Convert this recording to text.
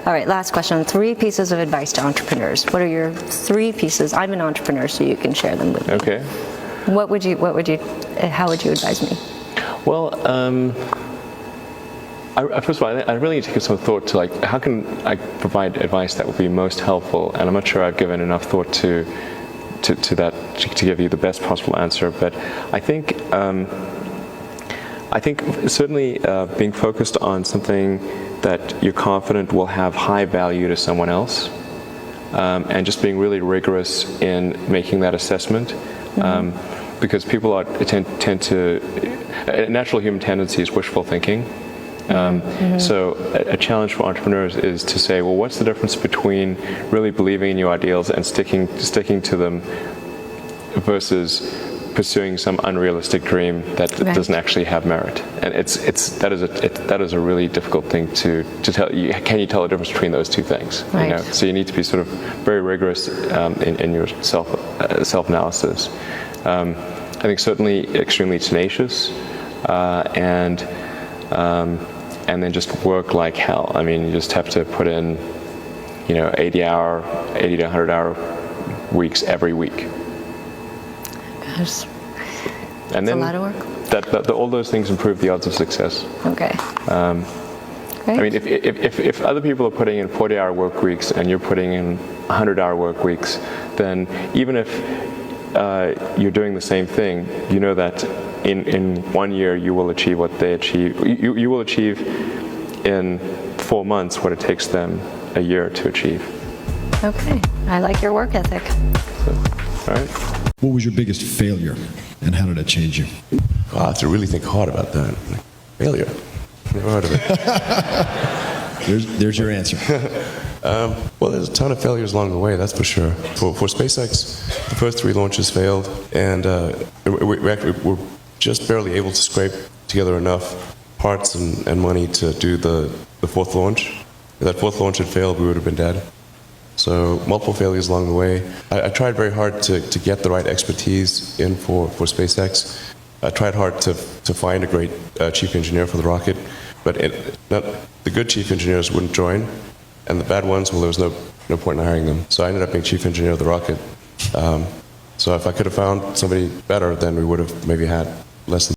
All right, last question. 3 pieces of advice to entrepreneurs. What are your 3 pieces? I'm an entrepreneur, so you can share them with me. Okay. How would you advise me? Well, first of all, I really need to give some thought to, like, how can I provide advice that would be most helpful? And I'm not sure I've given enough thought to that to give you the best possible answer. But I think certainly being focused on something that you're confident will have high value to someone else, and just being really rigorous in making that assessment. Because people tend to, a natural human tendency is wishful thinking. So a challenge for entrepreneurs is to say, well, what's the difference between really believing in your ideals and sticking to them versus pursuing some unrealistic dream that doesn't actually have merit? And that is a really difficult thing to tell. Can you tell the difference between those two things? Right. You know? So you need to be sort of very rigorous in your self-analysis. I think certainly extremely tenacious, and then just work like hell. I mean, you just have to put in, 80 to 100-hour weeks every week. Gosh, and then a lot of work. All those things improve the odds of success. Okay. I mean, if other people are putting in 40-hour work weeks and you're putting in 100-hour work weeks, then even if you're doing the same thing, you know that in 1 year you will achieve what they achieve. You will achieve in 4 months what it takes them a year to achieve. Okay, I like your work ethic. So, all right. What was your biggest failure, and how did it change you? I have to really think hard about that. Failure. Never heard of it. There's your answer. Well, there's a ton of failures along the way, that's for sure. For SpaceX, the first 3 launches failed, and we're just barely able to scrape together enough parts and money to do the 4th launch. If that 4th launch had failed, we would have been dead. So multiple failures along the way. I tried very hard to get the right expertise in for SpaceX. I tried hard to find a great chief engineer for the rocket, but the good chief engineers wouldn't join, and the bad ones, well, there was no point in hiring them. So I ended up being chief engineer of the rocket. So if I could have found somebody better, then we would have maybe had less than